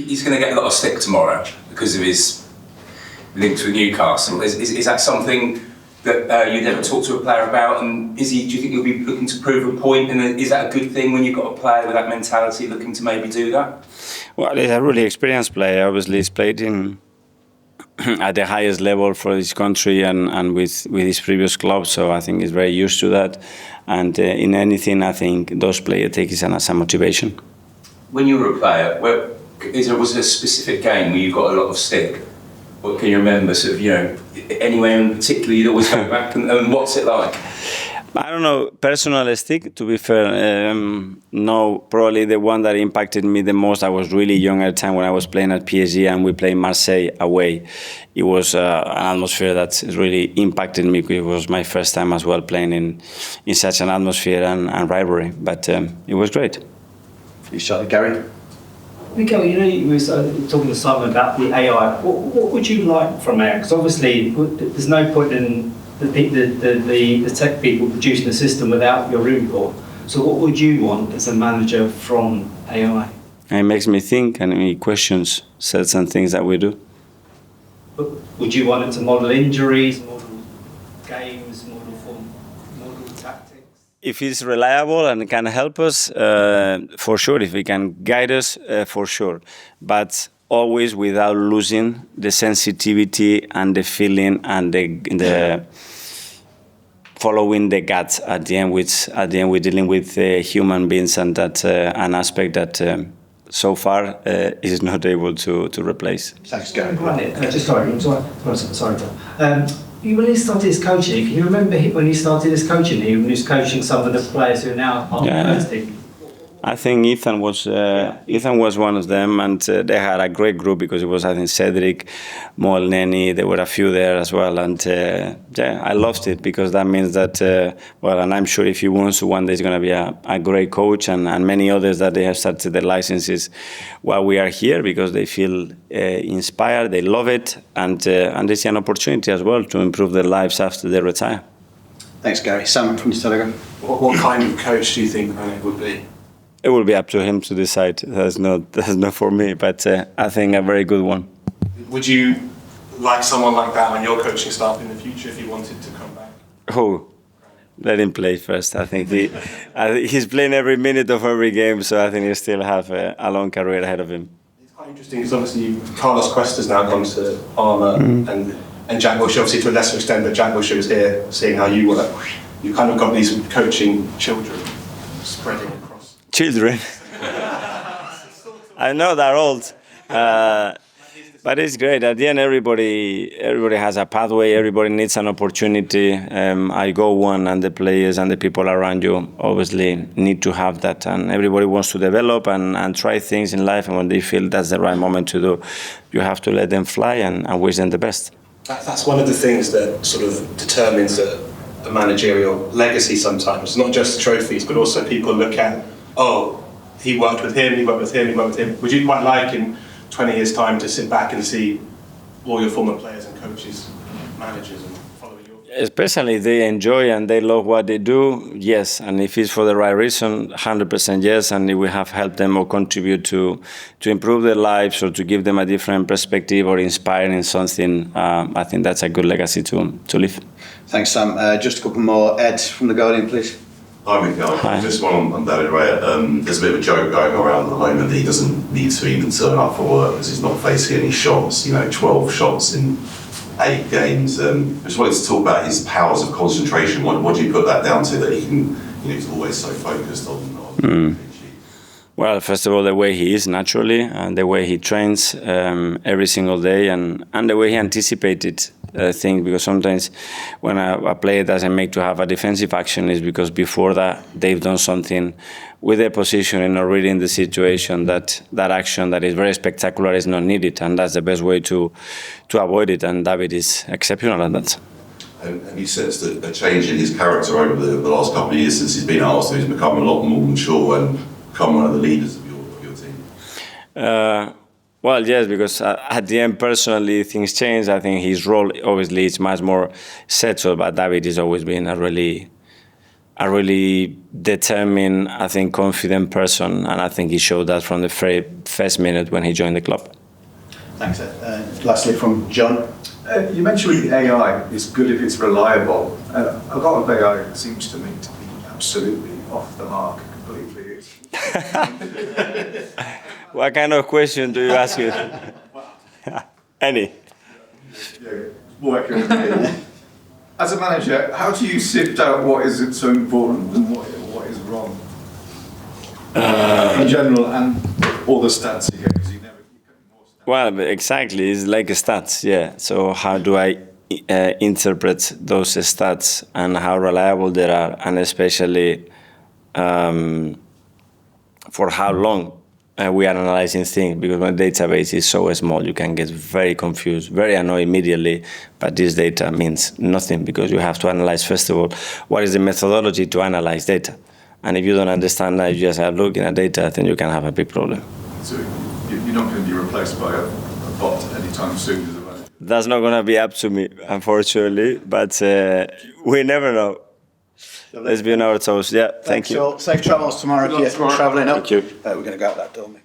he's going to get a lot of stick tomorrow because of his links with Newcastle. Is that something that you'd ever talk to a player about? And do you think he'll be looking to prove a point? And is that a good thing when you've got a player with that mentality looking to maybe do that? Well, he's a really experienced player. Obviously, he's played in at the highest level for his country and with his previous club. So I think he's very used to that. And in anything, I think those players take it as a motivation. When you were a player, was there a specific game where you got a lot of stick? What can you remember, sort of, anywhere in particular you'd always go back, and what's it like? I don't know, personal stick, to be fair. No, probably the one that impacted me the most, I was really young at the time when I was playing at PSG and we played Marseille away. It was an atmosphere that really impacted me because it was my first time as well playing in such an atmosphere and rivalry. But it was great. You shot it, Gary? Mikel, you were talking to Simon about the AI. What would you like from AI? Because obviously there's no point in the tech people producing a system without your input. So what would you want as a manager from AI? It makes me think and it questions certain things that we do. But would you want it to model injuries, model games, model tactics? If it's reliable and can help us, for sure. If it can guide us, for sure. But always without losing the sensitivity and the feeling and the following the gut at the end. Which at the end we're dealing with human beings, and that's an aspect that so far is not able to replace. Thanks, Gary. Sorry, Tom. When he started his coaching, can you remember when he started his coaching? When he was coaching some of the players who are now part of the first team. I think Ethan was one of them, and they had a great group because it was, I think, Cedric, Nwaneri, there were a few there as well, and I loved it because that means that, and I'm sure if he wants to, one day he's going to be a great coach, and many others that they have started their licenses while we are here because they feel inspired, they love it, and they see an opportunity as well to improve their lives after they retire. Thanks, Gary. Sam from the Telegram. What kind of coach do you think Raya would be? It will be up to him to decide. That's not for me, but I think a very good one. Would you like someone like that on your coaching staff in the future if he wanted to come back? Oh, let him play first. I think he's playing every minute of every game, so I think he still have a long career ahead of him. It's quite interesting because obviously Carlos Cuesta's now gone to Parma and Jack Wilshere, obviously to a lesser extent, but Jack Wilshere was here seeing how you work. You kind of got these coaching children spreading across. Children. I know they're old, but it's great. At the end, everybody has a pathway. Everybody needs an opportunity. I go one, and the players and the people around you obviously need to have that. And everybody wants to develop and try things in life. And when they feel that's the right moment to do, you have to let them fly and wish them the best. That's one of the things that sort of determines a managerial legacy sometimes. Not just trophies, but also people look at, oh, he worked with him, he worked with him, he worked with him. Would you quite like in 20 years' time to sit back and see all your former players and coaches, managers, and follow your... Especially if they enjoy and they love what they do, yes. And if it's for the right reason, 100% yes. And if we have helped them or contribute to improve their lives or to give them a different perspective or inspiring something, I think that's a good legacy to leave. Thanks, Sam. Just a couple more. Ed from The Guardian, please. Hi, Mikel. Just one on David Raya. There's a bit of a joke going around at the moment that he doesn't need to even turn up for work because he's not facing any shots, 12 shots in 8 games. I just wanted to talk about his powers of concentration. What do you put that down to, that he can, he's always so focused on Well, first of all, the way he is naturally and the way he trains every single day and the way he anticipated things, because sometimes when a player doesn't make to have a defensive action is because before that they've done something with their positioning or reading the situation that action that is very spectacular is not needed, and that's the best way to avoid it, and David is exceptional at that. Have you sensed a change in his character over the last couple of years since he's been at Arsenal? He's become a lot more mature and become one of the leaders of your team? Well, yes, because at the end, personally, things change. I think his role, obviously, is much more settled, but David has always been a really a really determined, I think, confident person, and I think he showed that from the very first minute when he joined the club. Thanks. Lastly, from John. You mentioned the AI is good if it's reliable. A lot of AI seems to me to be absolutely off the mark completely. What kind of question do you ask me? Any? Yeah, working with me. As a manager, how do you sift out what is so important and what is wrong? In general, and all the stats you get, because you get more stats. Well, exactly. It's like stats, yeah. So how do I interpret those stats and how reliable they are, and especially for how long we are analyzing things, because my database is so small, you can get very confused, very annoyed immediately, but this data means nothing, because you have to analyze, first of all, what is the methodology to analyze data. And if you don't understand that, you just are looking at data, then you can have a big problem. So you're not going to be replaced by a bot anytime soon, is it right? That's not going to be up to me, unfortunately, but we never know. Let's be on our toes. Yeah, thank you. Safe travels tomorrow if you're travelling up. Thank you. We're going to go out that door, mate.